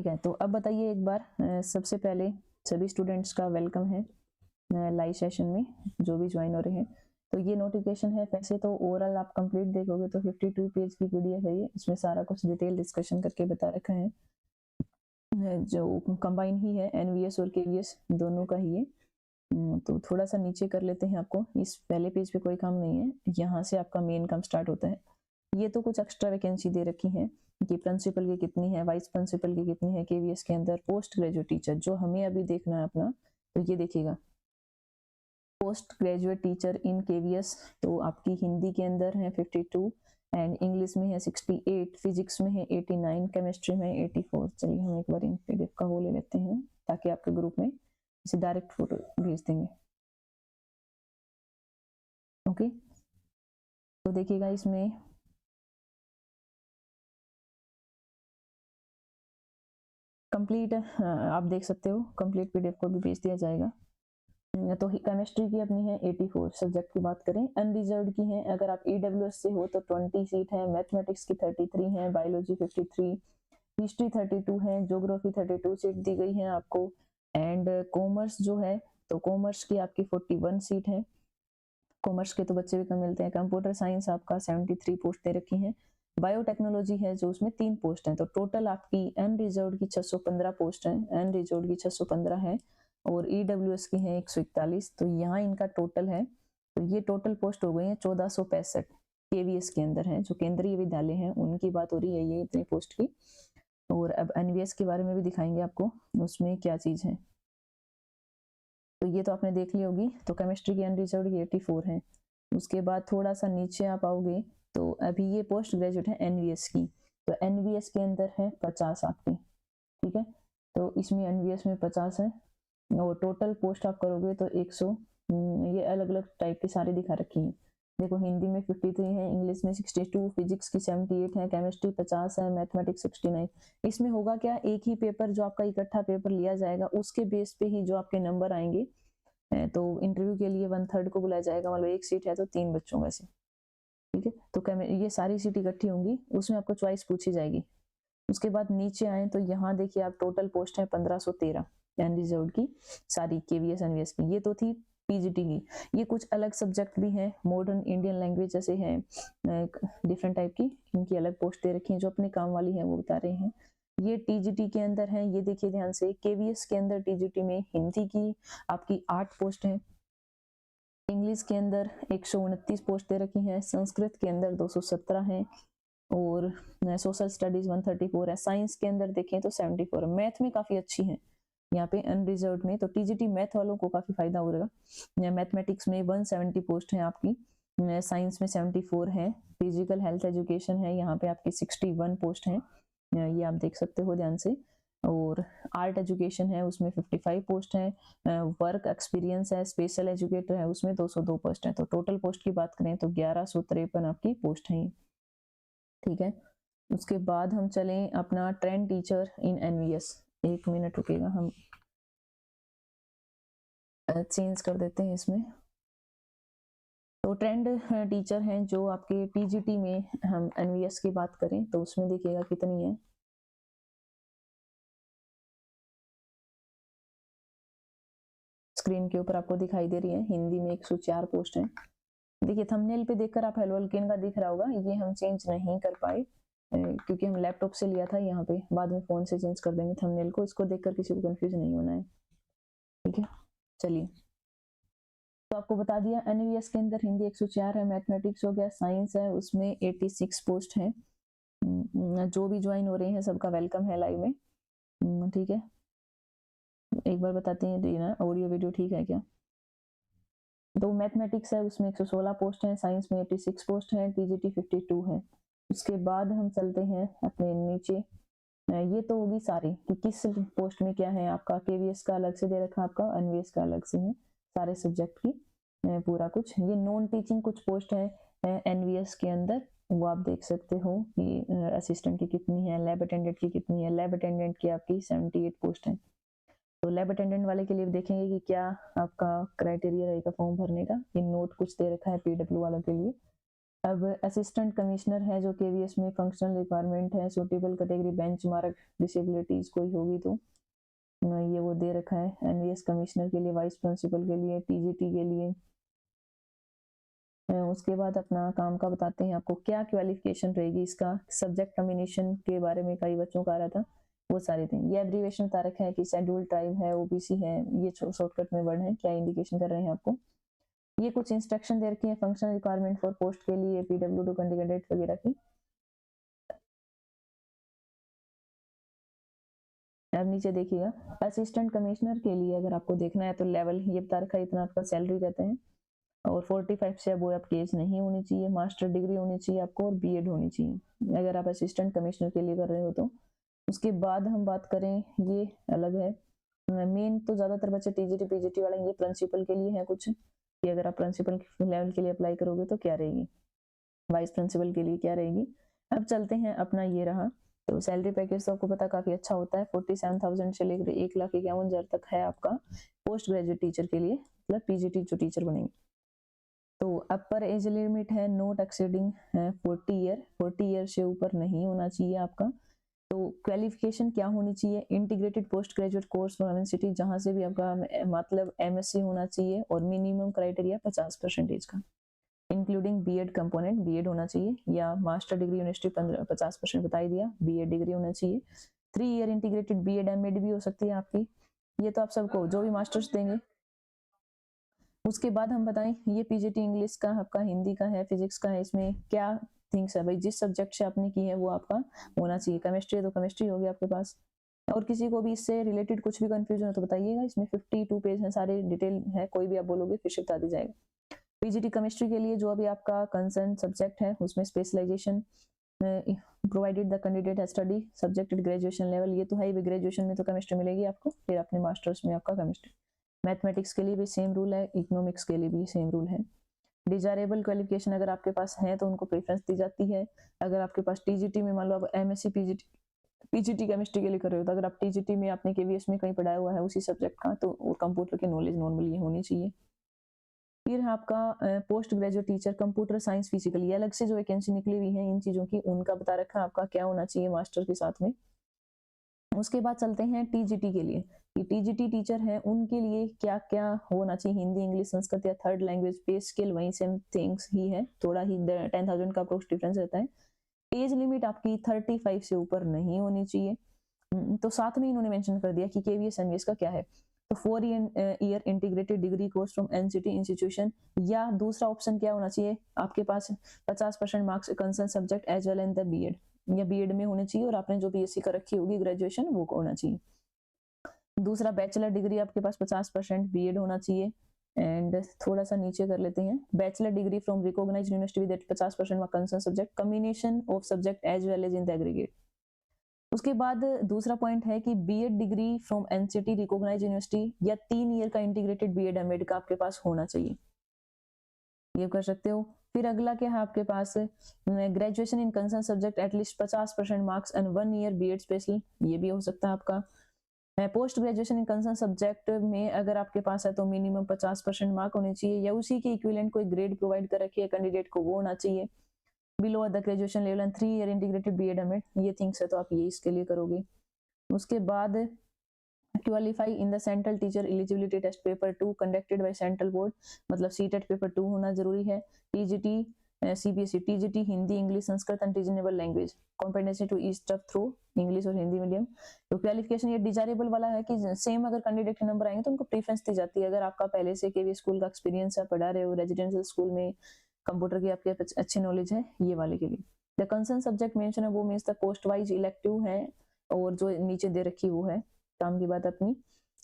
ठीक है, तो अब बताइए एक बार सबसे पहले सभी स्टूडेंट्स का वेलकम है लाइव सेशन में, जो भी ज्वाइन हो रहे हैं। तो ये नोटिफिकेशन है, वैसे तो ओवरऑल आप कंप्लीट देखोगे तो 52 पेज की पीडीएफ है ये, इसमें सारा कुछ डिटेल डिस्कशन करके बता रखा है, जो कंबाइन ही है एनवीएस और केवीएस दोनों का ही है। तो थोड़ा सा नीचे कर लेते हैं, आपको इस पहले पेज पे कोई काम नहीं है, यहाँ से आपका मेन काम स्टार्ट होता है। ये तो कुछ एक्स्ट्रा वैकेंसी दे रखी है कि प्रिंसिपल की कितनी है, वाइस प्रिंसिपल की कितनी है, केवीएस के अंदर पोस्ट ग्रेजुएट टीचर, जो हमें अभी देखना है अपना, तो ये देखिएगा पोस्ट ग्रेजुएट टीचर इन केवीएस, तो आपकी हिंदी के अंदर है 52 एंड इंग्लिश में है 68, फिजिक्स में है 89, केमिस्ट्री में 84। चलिए हम एक बार इन पीडीएफ का वो ले लेते हैं ताकि आपके ग्रुप में इसे डायरेक्ट फोटो भेज देंगे। ओके, तो देखिएगा इसमें कंप्लीट आप देख सकते हो, कंप्लीट पीडीएफ को भी भेज दिया जाएगा। तो केमिस्ट्री की अपनी है 84, सब्जेक्ट की बात करें अनरिजर्व्ड की है, अगर आप ईडब्ल्यूएस से हो तो 20 सीट है, मैथमेटिक्स की 33 है, बायोलॉजी 53, हिस्ट्री 32 है, ज्योग्राफी 32 सीट दी गई है आपको, एंड कॉमर्स जो है तो कॉमर्स की आपकी 41 सीट है, कॉमर्स के तो बच्चे भी कम मिलते हैं। कंप्यूटर साइंस आपका 73 पोस्ट दे रखी है, बायोटेक्नोलॉजी है जो उसमें 3 पोस्ट हैं, तो टोटल आपकी अनरिजर्व्ड की 615 पोस्ट है, अनरिजर्व्ड की 615 है, और ईडब्ल्यूएस की है 141। तो यहाँ इनका टोटल है, तो ये टोटल पोस्ट हो गई है 1465 केवीएस के अंदर है, जो केंद्रीय विद्यालय हैं उनकी बात हो रही है ये इतनी पोस्ट की। और अब एनवीएस के बारे में भी दिखाएंगे आपको, उसमें क्या चीज है। तो ये तो आपने देख ली होगी, तो केमिस्ट्री की अनरिजर्व्ड की 84 है। उसके बाद थोड़ा सा नीचे आप आओगे तो अभी ये पोस्ट ग्रेजुएट है एनवीएस की, तो एनवीएस के अंदर है 50 आपकी, ठीक है, तो इसमें एनवीएस में 50 है, और टोटल पोस्ट आप करोगे तो 100, ये अलग अलग टाइप की सारी दिखा रखी है। देखो हिंदी में 53 है, इंग्लिश में 62, फिजिक्स की 78 है, केमिस्ट्री 50 है, मैथमेटिक्स 69। इसमें होगा क्या, एक ही पेपर जो आपका इकट्ठा पेपर लिया जाएगा उसके बेस पे ही जो आपके नंबर आएंगे, तो इंटरव्यू के लिए 1/3 को बुलाया जाएगा, मतलब एक सीट है तो 3 बच्चों में से, ठीक है। तो ये सारी सीट इकट्ठी होंगी, उसमें आपको चॉइस पूछी जाएगी। उसके बाद नीचे आए तो यहाँ देखिए आप टोटल पोस्ट है 1513 अनरिजर्व्ड की, सारी केवीएस एनवीएस की। ये तो थी पीजीटी की, ये कुछ अलग सब्जेक्ट भी हैं, मॉडर्न इंडियन लैंग्वेज जैसे है डिफरेंट टाइप की, इनकी अलग पोस्ट दे रखी है, जो अपने काम वाली है वो बता रहे हैं। ये टीजीटी के अंदर है, ये देखिए ध्यान से, केवीएस के अंदर टीजीटी में हिंदी की आपकी 8 पोस्ट है, इंग्लिश के अंदर 129 पोस्ट दे रखी है, संस्कृत के अंदर 217 है, और सोशल स्टडीज 134 है, साइंस के अंदर देखें तो 74 है, मैथ में काफी अच्छी है यहाँ पे अनरिजर्व्ड में, तो टीजीटी मैथ वालों को काफी फायदा होगा। मैथमेटिक्स में 170 पोस्ट है आपकी, साइंस में 74 है, फिजिकल हेल्थ एजुकेशन है यहाँ पे आपकी 61 पोस्ट है, ये आप देख सकते हो ध्यान से, और आर्ट एजुकेशन है उसमें 55 पोस्ट है, वर्क एक्सपीरियंस है, स्पेशल एजुकेटर है उसमें 202 पोस्ट है। तो टोटल पोस्ट की बात करें तो 1153 आपकी पोस्ट है, ठीक है। उसके बाद हम चलें अपना trained teacher in NVS, 1 minute रुकेगा, हम चेंज कर देते हैं इसमें। तो ट्रेंड टीचर हैं जो आपके टीजीटी में, हम एनवीएस की बात करें तो उसमें देखिएगा कितनी है, स्क्रीन के ऊपर आपको दिखाई दे रही है, हिंदी में 104 पोस्ट है। देखिए थंबनेल पे देखकर आप हेलो अल्केन का दिख रहा होगा, ये हम चेंज नहीं कर पाए क्योंकि हम लैपटॉप से लिया था, यहाँ पे बाद में फोन से चेंज कर देंगे थंबनेल को, इसको देखकर किसी को कंफ्यूज नहीं होना है, ठीक है। चलिए, तो आपको बता दिया एनवीएस के अंदर हिंदी 104 है, मैथमेटिक्स हो गया, साइंस है उसमें 86 पोस्ट है। जो भी ज्वाइन हो रहे हैं सबका वेलकम है लाइव में, ठीक है। एक बार बताते हैं ना ऑडियो वीडियो ठीक है क्या। तो मैथमेटिक्स है उसमें 116 पोस्ट है, साइंस में 86 पोस्ट है, टीजीटी 52 है। उसके बाद हम चलते हैं अपने नीचे, ये तो होगी सारी कि किस पोस्ट में क्या है आपका, केवीएस का अलग से दे रखा है आपका, एनवीएस का अलग से है, सारे सब्जेक्ट की पूरा कुछ। ये नॉन टीचिंग कुछ पोस्ट है एनवीएस के अंदर, वो आप देख सकते हो कि असिस्टेंट की कितनी है, लैब अटेंडेंट की कितनी है, लैब अटेंडेंट की आपकी 78 पोस्ट है। तो लैब अटेंडेंट वाले के लिए देखेंगे कि क्या आपका क्राइटेरिया रहेगा फॉर्म भरने का, ये नोट कुछ दे रखा है पीडब्ल्यू वालों के लिए। अब असिस्टेंट कमिश्नर है जो केवीएस में फंक्शनल रिक्वायरमेंट है, सूटेबल कैटेगरी बेंचमार्क डिसेबिलिटीज कोई होगी तो ये वो दे रखा है। एनवीएस कमिश्नर के लिए, वाइस प्रिंसिपल के लिए, टीजीटी के लिए। उसके बाद अपना काम का बताते हैं आपको क्या क्वालिफिकेशन रहेगी इसका। सब्जेक्ट कम्बिनेशन के बारे में कई बच्चों का आ रहा था, वो सारे थे। ये एब्रीवेशन बता रखा है कि शेड्यूल ट्राइब है, ओबीसी है, ये शॉर्टकट में वर्ड है, क्या इंडिकेशन कर रहे हैं आपको। ये कुछ इंस्ट्रक्शन दे रखी है फंक्शनल रिक्वायरमेंट फॉर पोस्ट के लिए, पीडब्ल्यू कैंडिडेट वगैरह की। अब नीचे देखिएगा, असिस्टेंट कमिश्नर के लिए अगर आपको देखना है तो लेवल ये बता रखा है, इतना आपका सैलरी रहते हैं, और 45 से अब आपकी एज नहीं होनी चाहिए, मास्टर डिग्री होनी चाहिए आपको, और बीएड होनी चाहिए अगर आप असिस्टेंट कमिश्नर के लिए कर रहे हो तो। उसके बाद हम बात करें, ये अलग है मेन, तो ज्यादातर बच्चे टीजीटी पीजीटी वाले, ये प्रिंसिपल के लिए है कुछ कि अगर आप प्रिंसिपल लेवल के लिए अप्लाई करोगे तो क्या रहेगी, वाइस प्रिंसिपल के लिए क्या रहेगी। अब चलते हैं, अपना ये रहा, तो सैलरी पैकेज तो आपको पता काफी अच्छा होता है, 47,000 से लेकर 1,51,000 तक है आपका पोस्ट ग्रेजुएट टीचर के लिए, मतलब पीजीटी जो टीचर बनेंगे। तो अपर एज लिमिट है नॉट एक्सीडिंग 40 ईयर, 40 ईयर से ऊपर नहीं होना चाहिए आपका। तो क्वालिफिकेशन क्या होनी चाहिए, integrated post graduate course from university, जहां से भी आपका मतलब एमएससी होना चाहिए, और मिनिमम क्राइटेरिया 50% का, इंक्लूडिंग बीएड कंपोनेंट, बीएड होना चाहिए, या मास्टर डिग्री यूनिवर्सिटी 50% बता ही दिया, बीएड डिग्री होना चाहिए। 3 ईयर इंटीग्रेटेड बीएड एमएड भी हो सकती है आपकी, ये तो आप सबको जो भी मास्टर्स देंगे। उसके बाद हम बताएं, ये पीजीटी इंग्लिश का आपका, हिंदी का है, फिजिक्स का है, इसमें क्या थिंग्स है भाई, जिस सब्जेक्ट से आपने की है वो आपका होना चाहिए। केमिस्ट्री है तो केमिस्ट्री होगी आपके पास, और किसी को भी इससे रिलेटेड कुछ भी कंफ्यूजन हो तो बताइएगा, इसमें 52 पेज है, सारे डिटेल है, कोई भी आप बोलोगे फिर से बता दी जाएगा। पीजीटी केमिस्ट्री के लिए जो अभी आपका कंसर्न सब्जेक्ट है उसमें specialization provided the candidate has study subject at graduation level, ये तो है ही, ग्रेजुएशन में तो केमिस्ट्री मिलेगी आपको, फिर अपने मास्टर्स में आपका केमिस्ट्री। मैथमेटिक्स के लिए भी सेम रूल है, इकोनॉमिक्स के लिए भी सेम रूल है। डिजायरेबल क्वालिफिकेशन अगर आपके पास है तो उनको प्रेफरेंस दी जाती है। अगर आपके पास टीजीटी में मान लो आप एमएससी पीजीटी केमिस्ट्री के लिए कर रहे हो, तो अगर आप टीजीटी में आपने केवीएस में कहीं पढ़ाया हुआ है उसी सब्जेक्ट का, तो कंप्यूटर की नॉलेज नॉर्मली होनी चाहिए। फिर है आपका post graduate teacher computer science physical, ये अलग से जो वैकेंसी निकली हुई है इन चीजों की, उनका बता रखा है आपका क्या होना चाहिए मास्टर के साथ में। उसके बाद चलते हैं टीजीटी के लिए, टीजीटी टीचर है उनके लिए क्या क्या होना चाहिए, हिंदी इंग्लिश संस्कृत या थर्ड लैंग्वेज, पे स्केल वही सेम थिंग्स ही है, थोड़ा ही 10,000 का अप्रोक्स डिफरेंस रहता है। एज लिमिट आपकी 35 से ऊपर नहीं होनी चाहिए। तो साथ में इन्होंने मेंशन कर दिया कि केवीएस एमवीएस का क्या है, तो 4 year integrated degree course from NCT institution, या दूसरा ऑप्शन क्या होना चाहिए आपके पास 50% marks concern subject as well in the BEd, या बीएड में होने चाहिए, और आपने जो बीएससी कर रखी होगी ग्रेजुएशन वो होना चाहिए। दूसरा बैचलर डिग्री आपके पास 50% बीएड होना चाहिए। एंड थोड़ा सा नीचे कर लेते हैं, bachelor degree from recognized university with 50% concern subject, combination of subject as well as in the aggregate. उसके बाद दूसरा पॉइंट है कि BEd degree from NCT recognized university, या 3 ईयर का इंटीग्रेटेड बीएड एमएड का आपके पास होना चाहिए, ये कर सकते हो। फिर अगला क्या है आपके पास, graduation in concern subject at least 50% marks and 1 year B Ed special, ये भी हो सकता है आपका। Post graduation in concern subject में अगर आपके पास है तो मिनिमम 50% मार्क होने चाहिए, या उसी के इक्विवेलेंट कोई ग्रेड प्रोवाइड कर रखी है कैंडिडेट को, वो होना चाहिए। Below the graduation level and 3 year integrated BEd MEd, ये थिंग्स है तो आप ये इसके लिए करोगे। उसके बाद qualify in the central teacher eligibility test paper 2 conducted by central board, मतलब सीटेट पेपर 2 होना जरूरी है। TGT CBSE TGT Hindi English Sanskrit and reasonable language, competency to each stuff through English और हिंदी मीडियम। तो क्वालिफिकेशन ये डिजायरेबल वाला है कि सेम अगर कैंडिडेट के नंबर आएंगे तो उनको प्रेफरेंस दी जाती है, अगर आपका पहले से केवी स्कूल का एक्सपीरियंस है, पढ़ा रहे हो रेजिडेंशियल स्कूल में, कंप्यूटर की आपके अच्छी नॉलेज है, ये वाले के लिए। द कंसर्न सब्जेक्ट मेंशन है वो means the post wise elective है, और जो नीचे दे रखी वो है काम की बात अपनी।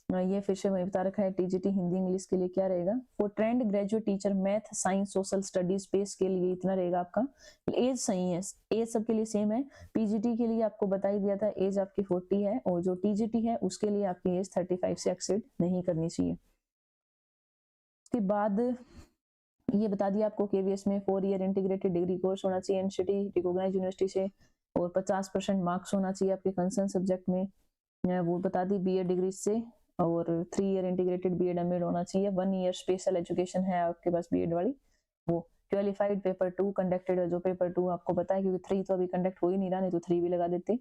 ये फिर से वही बता रखा है, टीजीटी हिंदी इंग्लिश के लिए क्या रहेगा, for trained graduate teacher math science social studies space के लिए इतना रहेगा आपका। एज सही है, एज सबके लिए सेम है। पीजीटी के लिए आपको बता ही दिया था एज आपकी 40 है, और जो टीजीटी है उसके लिए आपकी एज 35 से एक्सीड नहीं करनी चाहिए। उसके बाद ये बता दिया आपको केवीएस में 4 ईयर इंटीग्रेटेड डिग्री कोर्स होना चाहिए एनसीटी रिकॉग्नाइज्ड यूनिवर्सिटी से, और 50% मार्क्स होना चाहिए आपके कंसर्न सब्जेक्ट में, वो बता दी बीएड डिग्री से, और 3 ईयर इंटीग्रेटेड बीएड एमएड होना चाहिए। 1 ईयर स्पेशल एजुकेशन है आपके पास बीएड वाली, वो क्वालिफाइड पेपर 2 कंडक्टेड, जो पेपर 2 आपको पता है क्योंकि 3 तो अभी कंडक्ट हो ही नहीं रहा, नहीं तो 3 भी लगा देते।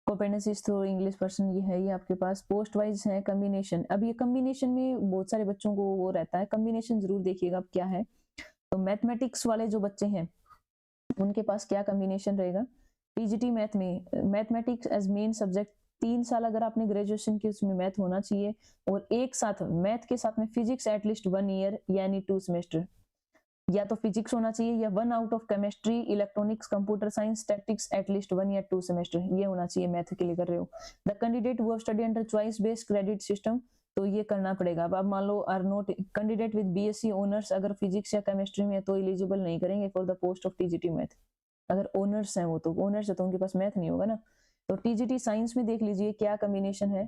कॉम्पिटेंसीज तो इंग्लिश पर्सन ये है, ये आपके पास पोस्ट वाइज है। कम्बिनेशन, अब ये कम्बिनेशन में बहुत सारे बच्चों को वो रहता है, कम्बिनेशन जरूर देखिएगा अब क्या है। तो मैथमेटिक्स वाले जो बच्चे हैं उनके पास क्या कम्बिनेशन रहेगा, टीजीटी मैथ में मैथमेटिक्स एज मेन सब्जेक्ट 3 साल अगर आपने ग्रेजुएशन की उसमें मैथ होना चाहिए, और एक साथ मैथ के साथ में फिजिक्स एटलीस्ट 1 ईयर यानी 2 सेमेस्टर, या तो फिजिक्स होना चाहिए या 1 out of chemistry, electronics, computer science, statics at least 1 या 2 सेमेस्टर, ये होना चाहिए मैथ के लिए कर रहे हो। The candidate who have study under choice based credit system, तो ये करना पड़ेगा। अब मान लो are not candidate with BSc honours, अगर फिजिक्स या केमिस्ट्री में है तो एलिजिबल नहीं करेंगे for the post of TGT math. अगर ऑनर्स है वो तो ऑनर्स है तो उनके पास मैथ नहीं होगा ना। तो टीजीटी साइंस में देख लीजिए क्या कॉम्बिनेशन है।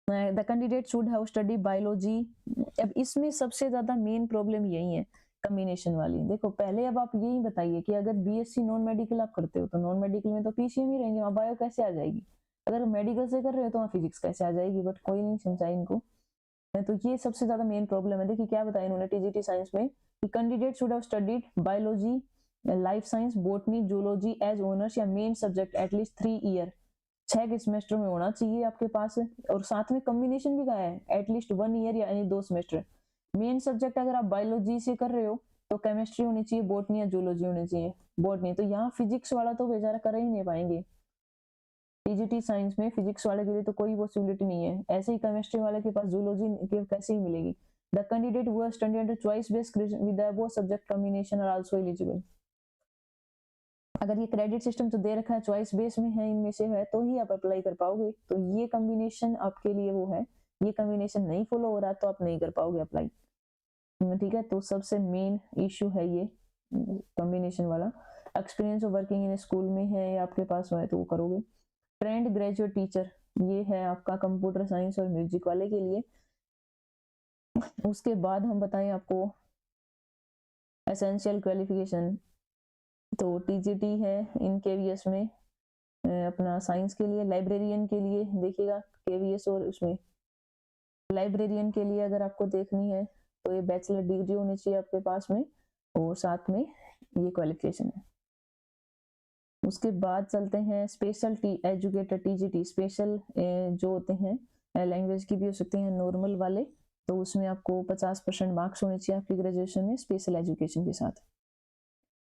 The candidate should have study biology. अब इसमें सबसे ज्यादा मेन प्रॉब्लम यही है कॉम्बिनेशन वाली। देखो पहले अब आप यही बताइए कि अगर बीएससी नॉन मेडिकल आप करते हो तो नॉन मेडिकल में तो पीसीएम ही रहेंगे, वहाँ बायो कैसे आ जाएगी। अगर मेडिकल से कर रहे हो तो वहाँ फिजिक्स कैसे आ जाएगी, बट कोई नहीं समझा इनको। तो ये सबसे ज्यादा मेन प्रॉब्लम है। देखिए क्या बताया इन्होंने टीजीटी साइंस में कि candidate should have studied biology, life science, botany, zoology as honours या मेन सब्जेक्ट एटलीस्ट 3 ईयर, 6 के सेमेस्टर में होना चाहिए आपके पास। और साथ में कॉम्बिनेशन भी कहा है एटलीस्ट 1 ईयर यानी 2 सेमेस्टर। मेन सब्जेक्ट अगर आप बायोलॉजी से कर रहे हो तो केमिस्ट्री होनी चाहिए, बॉटनी या जूलॉजी होनी चाहिए। बॉटनी तो यहाँ फिजिक्स वाला तो बेचारा कर ही नहीं पाएंगे, टीजीटी साइंस में फिजिक्स वाले के लिए तो कोई पॉसिबिलिटी नहीं है। ऐसे ही केमिस्ट्री वाले के पास जूलॉजी कैसे ही मिलेगी। The candidate who have studied under choice based with the above subject combination are also eligible. अगर ये क्रेडिट सिस्टम तो दे रखा है, चॉइस बेस में है, इनमें से है तो ही आप अप्लाई कर पाओगे। तो ये कॉम्बिनेशन आपके लिए वो है, ये कॉम्बिनेशन नहीं फॉलो हो रहा तो आप नहीं कर पाओगे अप्लाई, ठीक है। तो सबसे मेन इश्यू है ये कॉम्बिनेशन वाला। Experience of working in school में है या आपके पास है तो वो करोगे। ट्रेंड ग्रेजुएट टीचर, ये है आपका कंप्यूटर साइंस और म्यूजिक वाले के लिए। उसके बाद हम बताएं आपको एसेंशियल क्वालिफिकेशन, तो टीजीटी है इन केवीएस में अपना साइंस के लिए। लाइब्रेरियन के लिए देखिएगा केवीएस, और उसमें लाइब्रेरियन के लिए अगर आपको देखनी है तो ये बैचलर डिग्री होनी चाहिए आपके पास में, और साथ में ये क्वालिफिकेशन है। उसके बाद चलते हैं स्पेशल एजुकेटर टीजीटी। स्पेशल जो होते हैं लैंग्वेज की भी हो सकते हैं नॉर्मल वाले, तो उसमें आपको 50% मार्क्स होने चाहिए आपकी ग्रेजुएशन में स्पेशल एजुकेशन के साथ।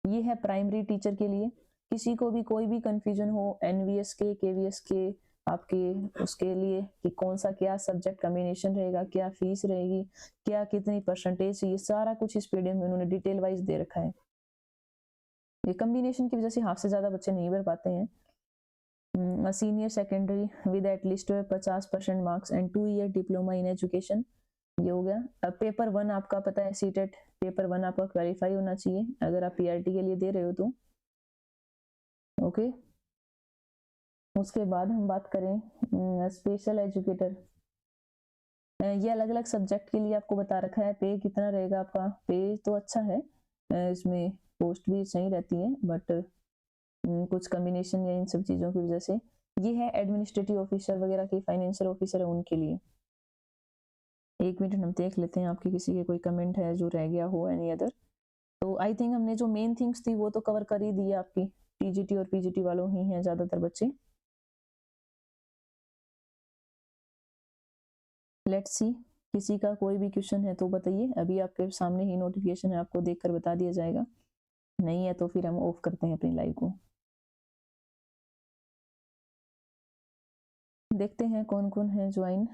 ये है प्राइमरी टीचर के लिए। किसी को भी कोई भी कंफ्यूजन हो एनवीएस के केवीएस के आपके उसके लिए कि कौन सा क्या सब्जेक्ट कॉम्बिनेशन रहेगा, क्या फीस रहेगी, क्या कितनी परसेंटेज, ये सारा कुछ इस पीडीएफ में उन्होंने डिटेल वाइज दे रखा है। ये कॉम्बिनेशन की वजह से हाफ से ज्यादा बच्चे नहीं भर पाते हैं। Senior secondary with at least 50% marks and 2 year diploma in education, ये हो गया। अब पेपर 1 आपका पता है सीटेट पेपर 1 आपका क्वालिफाई होना चाहिए अगर आप पीआरटी के लिए दे रहे हो तो, ओके। उसके बाद हम बात करें स्पेशल एजुकेटर, ये अलग अलग सब्जेक्ट के लिए आपको बता रखा है। पे कितना रहेगा आपका, पे तो अच्छा है, इसमें पोस्ट भी सही रहती है, बट कुछ कॉम्बिनेशन या इन सब चीजों की वजह से। ये है एडमिनिस्ट्रेटिव ऑफिसर वगैरह की, फाइनेंशियल ऑफिसर है उनके लिए। एक मिनट हम देख लेते हैं आपके किसी के कोई कमेंट है जो रह गया हो एनी अदर। तो आई थिंक हमने जो मेन थिंग्स थी वो तो कवर कर ही दी है आपकी, टीजीटी और पीजीटी वालों ही हैं ज्यादातर बच्चे। लेट्स सी किसी का कोई भी क्वेश्चन है तो बताइए, अभी आपके सामने ही नोटिफिकेशन है, आपको देखकर बता दिया जाएगा। नहीं है तो फिर हम ऑफ करते हैं अपनी लाइव को। देखते हैं कौन कौन है ज्वाइन।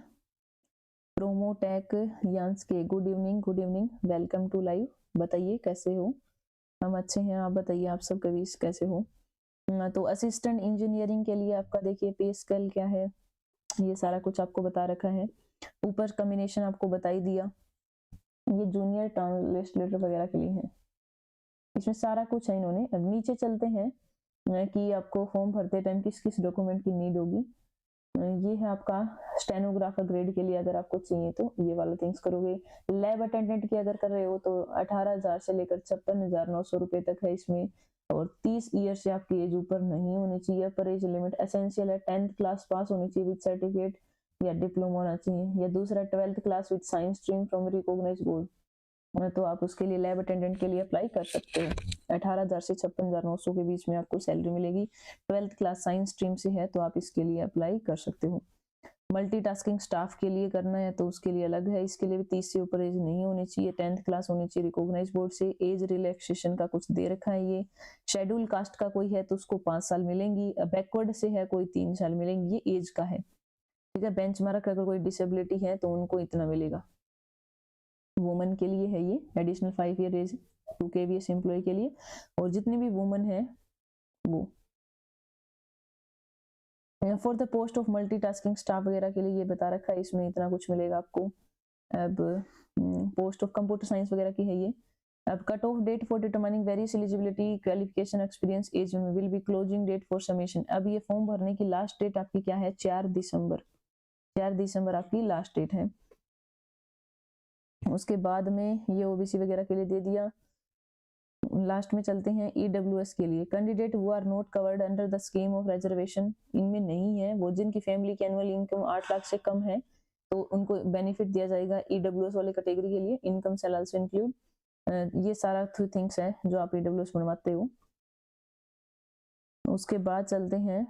प्रोमोटेक यांस के, good evening, good evening, welcome to live. बताइए कैसे हो। हम अच्छे हैं, आप बताइए आप सब कभी कैसे हो। तो असिस्टेंट इंजीनियरिंग के लिए आपका देखिए पे स्केल क्या है, ये सारा कुछ आपको बता रखा है। ऊपर कॉम्बिनेशन आपको बता ही दिया। ये जूनियर ट्रांसलेटर वगैरह के लिए है, इसमें सारा कुछ है इन्होंने। अब नीचे चलते हैं कि आपको फॉर्म भरते टाइम किस किस डॉक्यूमेंट की नीड होगी। ये है आपका स्टेनोग्राफर ग्रेड के लिए, अगर आपको चाहिए तो ये वाला थिंग्स करोगे। लैब अटेंडेंट की अगर कर रहे हो तो 18,000 से लेकर 56,900 रुपए तक है इसमें, और 30 ईयर से आपकी एज ऊपर नहीं होनी चाहिए। पर एज लिमिट एसेंशियल है 10th क्लास पास होनी चाहिए विद सर्टिफिकेट। या डिप्लोमा होना चाहिए, या दूसरा 12th class with science stream from recognized board, तो आप उसके लिए लैब अटेंडेंट के लिए अप्लाई कर सकते हो। 18,000 से 56,900 के बीच में आपको सैलरी मिलेगी। 12th क्लास साइंस स्ट्रीम से है तो आप इसके लिए अप्लाई कर सकते हो। मल्टीटास्किंग स्टाफ के लिए करना है तो उसके लिए अलग है, इसके लिए भी 30 से ऊपर एज नहीं होनी चाहिए, 10th क्लास होनी चाहिए रिकॉग्नाइज्ड बोर्ड से। एज रिलैक्सेशन का कुछ दे रखा है ये। शेड्यूल कास्ट का कोई है तो उसको 5 साल मिलेंगी, बैकवर्ड से है कोई 3 साल मिलेंगी, ये एज का है, ठीक है। बेंचमार्क अगर कोई डिसेबिलिटी है तो उनको इतना मिलेगा। वुमेन के लिए है ये एडिशनल 5 ईयर एज 2 KVS एम्प्लॉय के लिए, और जितनी भी वुमेन है वो for the post of multitasking staff वगैरह के लिए ये बता रखा है, इसमें इतना कुछ मिलेगा आपको। अब पोस्ट ऑफ कंप्यूटर साइंस वगैरह की है ये। अब cut off date for determining various eligibility qualification experience age will be closing date for submission. अब ये फॉर्म भरने की लास्ट डेट आपकी क्या है, 4 दिसंबर। 4 दिसंबर आपकी लास्ट डेट है। उसके बाद में ये ओबीसी वगैरह के लिए दे दिया। लास्ट में चलते हैं ईडब्ल्यूएस के लिए। Candidate who are not covered under the scheme of reservation, इनमें नहीं है वो, जिनकी फैमिली की एनुअल इनकम 8 लाख से कम है तो उनको बेनिफिट दिया जाएगा। ईडब्ल्यूएस वाले कैटेगरी के लिए इनकम शैल आल्सो इंक्लूड, ये सारा थिंग्स है जो आप ईडब्ल्यूएस बनवाते हो। उसके बाद चलते हैं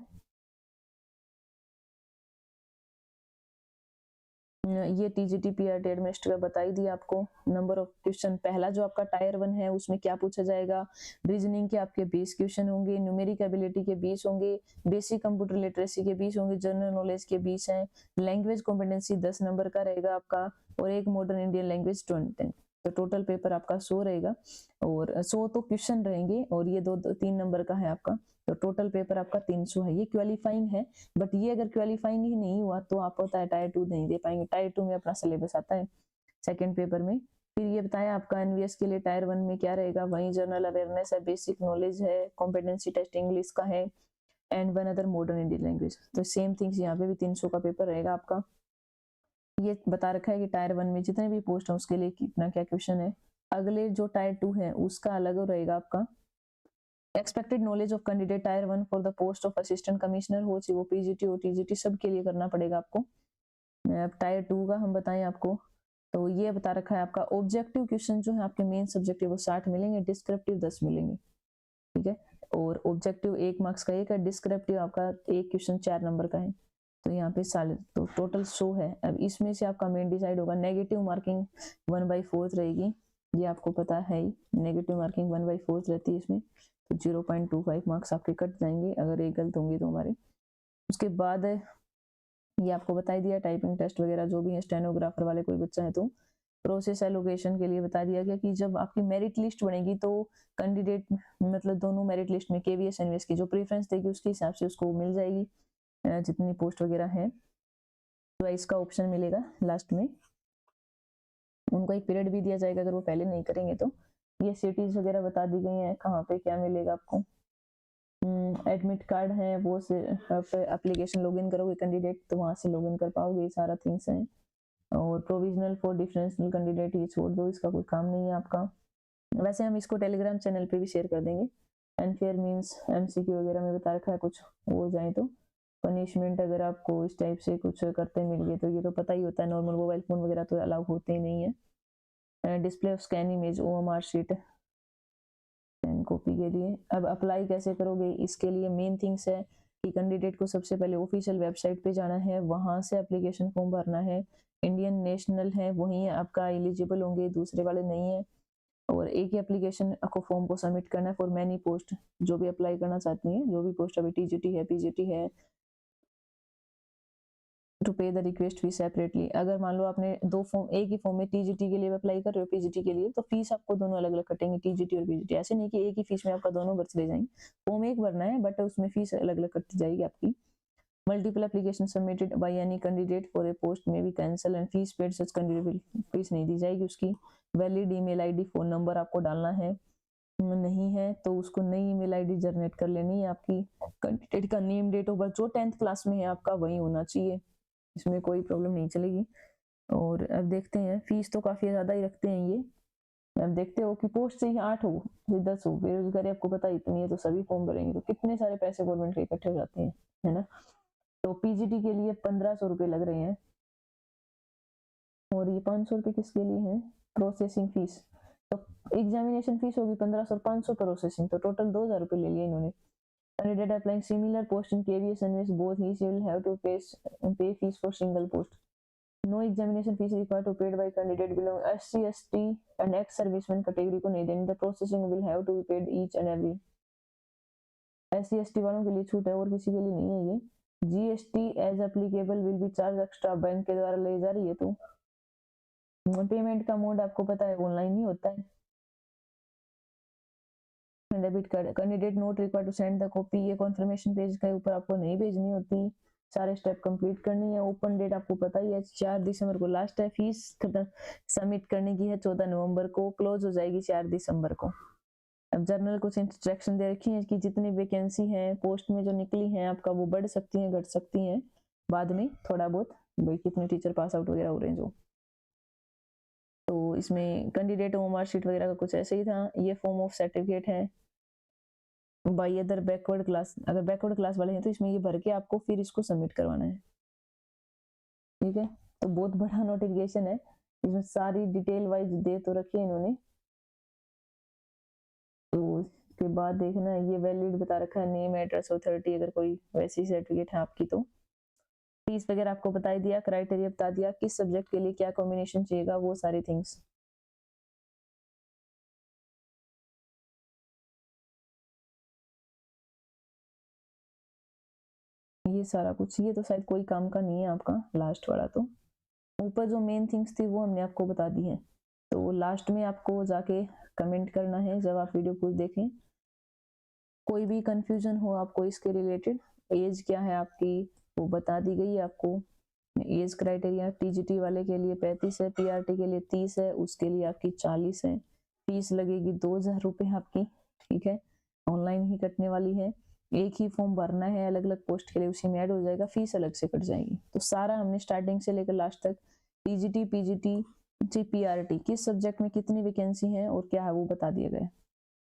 ये टीजीटी पीआरटी एडमिनिस्ट्रेटर बता ही दिया आपको। नंबर ऑफ क्वेश्चन, पहला जो आपका टायर 1 है उसमें क्या पूछा जाएगा, रीजनिंग के आपके 20 क्वेश्चन होंगे, न्यूमेरिक एबिलिटी के 20 होंगे, बेसिक कंप्यूटर लिटरेसी के 20 होंगे, जनरल नॉलेज के 20 हैं, लैंग्वेज कॉम्पिटेंसी 10 नंबर का रहेगा आपका, और एक मॉडर्न इंडियन लैंग्वेज 20। तो टोटल पेपर आपका 100 रहेगा, और 100 तो क्वेश्चन रहेंगे, और ये 3 नंबर का है आपका, तो टोटल पेपर आपका 300 है। ये क्वालिफाइंग है, बट ये अगर क्वालिफाइंग ही नहीं हुआ तो आप होता है टायर 2 नहीं दे पाएंगे। टायर 2 में अपना सिलेबस आता है सेकंड पेपर में। फिर ये बताया आपका एनवीएस के लिए टायर 1 में क्या रहेगा, वही जनरल अवेयरनेस है, बेसिक नॉलेज है, कॉम्पिटेंसी टेस्ट इंग्लिश का है, and one other modern Indian language. तो सेम थिंग्स यहाँ पे भी 300 का पेपर रहेगा आपका। ये बता रखा है कि टायर 1 में जितने भी पोस्ट है उसके लिए कितना क्या क्वेश्चन है। अगले जो टायर 2 है उसका अलग रहेगा आपका। Expected knowledge of candidate tyre 1 for the post of assistant commissioner, हो चाहे वो पीजीटी हो टीजीटी, सब के लिए करना पड़ेगा आपको। अब टायर 2 का हम बताएं आपको, तो ये बता रखा है आपका ऑब्जेक्टिव क्वेश्चन जो है आपके मेन सब्जेक्टिव वो 60 मिलेंगे, डिस्क्रिप्टिव 10 मिलेंगे, ठीक है। और ऑब्जेक्टिव 1 मार्क्स का एक है, डिस्क्रिप्टिव आपका एक क्वेश्चन 4 नंबर का है, तो यहाँ पे साल तो टोटल 100 है। अब इसमें से आपका मेन डिसाइड होगा। नेगेटिव मार्किंग 1/4 रहेगी, ये आपको पता है ही, नेगेटिव मार्किंग 1/4 रहती है इसमें, तो 0.25 मार्क्स आपके कट जाएंगे अगर एक गलत होंगे तो हमारे। उसके बाद ये आपको बता दिया टाइपिंग टेस्ट वगैरह जो भी है, स्टेनोग्राफर वाले कोई बच्चा है तो। प्रोसेस एलोकेशन के लिए बता दिया गया कि जब आपकी मेरिट लिस्ट बनेगी तो कैंडिडेट मतलब दोनों मेरिट लिस्ट में केवीएस एनवीएस की जो प्रेफरेंस देगी उसके हिसाब से उसको मिल जाएगी जितनी पोस्ट वगैरह है, तो इसका ऑप्शन मिलेगा लास्ट में। उनको एक पीरियड भी दिया जाएगा अगर वो पहले नहीं करेंगे तो। ये सिटीज वगैरह बता दी गई हैं कहाँ पे क्या मिलेगा आपको। एडमिट कार्ड है वो से एप्लीकेशन लॉगिन करोगे कैंडिडेट तो वहां से लॉगिन कर पाओगे, ये सारा थिंग्स हैं। और प्रोविजनल फॉर डिफरेंशियल कैंडिडेट ये छोड़ दो, इसका कोई काम नहीं है आपका। वैसे हम इसको टेलीग्राम चैनल पे भी शेयर कर देंगे। अनफेयर मींस एमसीक्यू वगैरह में बता रखा है कुछ हो जाए तो। पनिशमेंट अगर आपको इस टाइप से कुछ करते मिल गए तो ये तो पता ही होता है, नॉर्मल मोबाइल फोन वगैरह तो अलाउ होते ही नहीं है। Display of scan image OMR sheet copy के लिए। अब अप्लाई कैसे करोगे, इसके लिए मेन थिंग्स है कि कैंडिडेट को सबसे पहले ऑफिशियल वेबसाइट पे जाना है, वहां से एप्लीकेशन फॉर्म भरना है। इंडियन नेशनल है वही आपका एलिजिबल होंगे, दूसरे वाले नहीं है। और एक ही एप्लीकेशन को फॉर्म को सबमिट करना है फॉर मैनी पोस्ट, जो भी अप्लाई करना चाहती हैं, जो भी पोस्ट अभी टीजीटी है पीजीटी है, टू पे द रिक्वेस्ट फीस सेपरेटली। अगर मान लो आपने दो फॉर्म एक ही फॉर्म में टीजीटी के लिए अप्लाई कर रहे हो पीजीटी के लिए, तो फीस आपको दोनों अलग अलग कटेंगे, टीजीटी और पीजीटी। ऐसे नहीं कि एक ही फीस में आपका दोनों भर चले जाएंगे, फॉर्म एक भरना है बट उसमें फीस अलग अलग कटती जाएगी आपकी। Multiple application submitted by any candidate for a post में भी cancel and fees paid such candidate, fees नहीं दी जाएगी उसकी। Valid email ID phone number आपको डालना है, नहीं है तो उसको नई ईमेल आईडी जनरेट कर लेनी है आपकी। कैंडिडेट का नेम डेट ऑफ बर्थ जो 10th क्लास में है आपका वही होना चाहिए, इसमें कोई प्रॉब्लम नहीं चलेगी। और अब देखते हैं, फीस तो काफी ज्यादा ही रखते हैं ये। अब देखते हो कि पोस्ट चाहिए 8 हो या 10 हो, बेरोजगारी आपको पता इतनी है तो सभी फॉर्म भरेंगे तो कितने सारे पैसे गवर्नमेंट के इकट्ठे हो जाते हैं, है ना। तो पीजीटी के लिए 1500 रुपये लग रहे हैं, और ये 500 रुपये किसके लिए है, प्रोसेसिंग फीस। तो एग्जामिनेशन फीस होगी 1500 और 500 प्रोसेसिंग, तो टोटल 2000 रुपये ले लिए इन्होंने। Candidate applying similar post in KVS NVS both ही will have to pay fees for single post. No examination fees required to paid by candidate belong SC ST and ex serviceman category को नहीं देनी, the processing will have to be paid each and every. SC ST वालों के लिए छूट है और किसी के लिए नहीं है ये। GST as applicable will be charge extra, bank के द्वारा ले जा रही है। तो पेमेंट का मोड आपको पता है ऑनलाइन ही होता है। Debit card candidate not required to send the copy, ये कॉन्फर्मेशन पेज के ऊपर आपको नहीं भेजनी होती, सारे स्टेप कंप्लीट करनी है। ओपन डेट आपको पता ही है 4 दिसंबर को लास्ट है, फीस सबमिट करने की है 14 नवंबर को, क्लोज हो जाएगी 4 दिसंबर को। अब जर्नल कुछ इंस्ट्रक्शन दे रखी है कि जितनी वैकेंसी है पोस्ट में जो निकली है आपका वो बढ़ सकती है घट सकती है बाद में थोड़ा बहुत, भाई कितने टीचर पास आउट वगैरह हो रहे हैं जो। तो इसमें कैंडिडेट मार्कशीट वगैरह का कुछ ऐसे ही था। ये फॉर्म ऑफ सर्टिफिकेट है बाई अदर बैकवर्ड क्लास, अगर बैकवर्ड क्लास वाले हैं तो इसमें ये भर के आपको फिर इसको सबमिट करवाना है, ठीक है। तो बहुत बड़ा नोटिफिकेशन है, इसमें सारी डिटेल वाइज दे तो रखी है इन्होंने। तो उसके बाद देखना ये वैलिड बता रखा है, नेम एड्रेस अथॉरिटी, अगर कोई वैसी सर्टिफिकेट है आपकी। तो फीस वगैरह आपको बता दिया, क्राइटेरिया बता दिया, किस सब्जेक्ट के लिए क्या कॉम्बिनेशन चाहिएगा, वो सारी थिंग्स। ये सारा कुछ, ये तो शायद कोई काम का नहीं है आपका लास्ट वाला। तो ऊपर जो मेन थिंग्स थी वो हमने आपको बता दी है। तो लास्ट में आपको जाके कमेंट करना है जब आप वीडियो पूरी देखें। कोई भी कंफ्यूजन हो आपको इसके रिलेटेड, एज क्या है आपकी वो बता दी गई है आपको। एज क्राइटेरिया टीजीटी वाले के लिए 35 है, पीआरटी के लिए 30 है, उसके लिए आपकी 40 है। फीस लगेगी 2000 रुपये आपकी, ठीक है, ऑनलाइन ही कटने वाली है। एक ही फॉर्म भरना है, अलग अलग पोस्ट के लिए उसी में ऐड हो जाएगा, फीस अलग से कट जाएगी। तो सारा हमने स्टार्टिंग से लेकर लास्ट तक टीजीटी पीजीटी पीआरटी किस सब्जेक्ट में कितनी वैकेंसी है और क्या है वो बता दिया गया।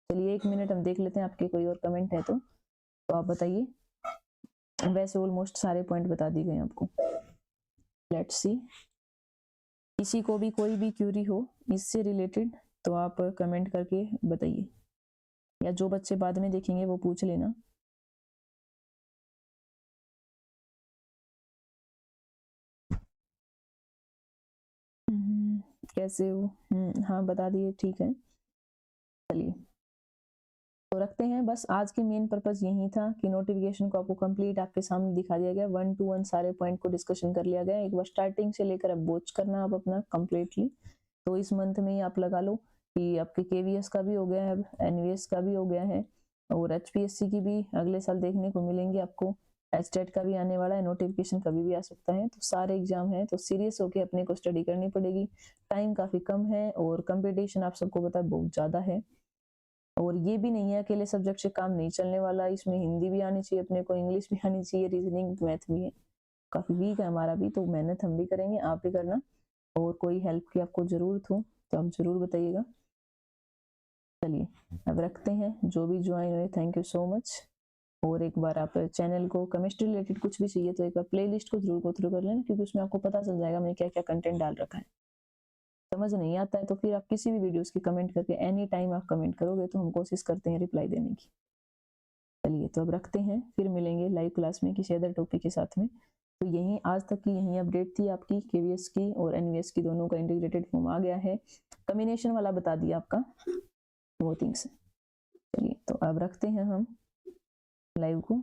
चलिए 1 मिनट हम देख लेते हैं आपके कोई और कमेंट है तो आप बताइए। वैसे ऑलमोस्ट सारे पॉइंट बता दिए गए आपको। लेट्स सी, किसी को भी कोई भी क्यूरी हो इससे रिलेटेड तो आप कमेंट करके बताइए, या जो बच्चे बाद में देखेंगे वो पूछ लेना। कैसे हो, हाँ बता दिए, ठीक है। चलिए तो रखते हैं। बस आज के मेन पर्पस यही था कि नोटिफिकेशन को आपको कंप्लीट आपके सामने दिखा दिया गया, 1 to 1 सारे पॉइंट को डिस्कशन कर लिया गया। एक बार स्टार्टिंग से लेकर अब वॉच करना आप अपना कंप्लीटली। तो इस मंथ में ही आप लगा लो कि आपके केवीएस का भी हो गया है, अब एनवीएस का भी हो गया है, और एचपीएससी की भी अगले साल देखने को मिलेंगे आपको। एचटेट का भी आने वाला है, नोटिफिकेशन कभी भी आ सकता है। तो सारे एग्जाम है, तो सीरियस होकर अपने को स्टडी करनी पड़ेगी। टाइम काफी कम है और कंपटीशन आप सबको पता है बहुत ज्यादा है। और ये भी नहीं है अकेले सब्जेक्ट से काम नहीं चलने वाला, इसमें हिंदी भी आनी चाहिए अपने को, इंग्लिश भी आनी चाहिए, रीजनिंग मैथ भी है, काफी वीक है हमारा भी। तो मेहनत हम भी करेंगे, आप भी करना। और कोई हेल्प की आपको जरूरत हो तो आप जरूर बताइएगा। चलिए अब रखते हैं। जो भी ज्वाइन हुए थैंक यू सो मच। और एक बार आप चैनल को केमिस्ट्री रिलेटेड कुछ भी चाहिए तो एक बार प्लेलिस्ट को जरूर गो थ्रू कर लेना, क्योंकि उसमें आपको पता चल जाएगा मैंने क्या क्या कंटेंट डाल रखा है। समझ नहीं आता है तो फिर आप किसी भी वीडियोस की कमेंट करके एनी टाइम आप कमेंट करोगे तो हम कोशिश करते हैं रिप्लाई देने की। चलिए तो अब रखते हैं, फिर मिलेंगे लाइव क्लास में किसी अदर टॉपिक के साथ में। तो यही आज तक की यही अपडेट थी आपकी, केवीएस की और एनवीएस की दोनों का इंटीग्रेटेड फॉर्म आ गया है, कॉम्बिनेशन वाला बता दिया आपका वो थिंग्स। चलिए तो अब रखते हैं हम लाइव को।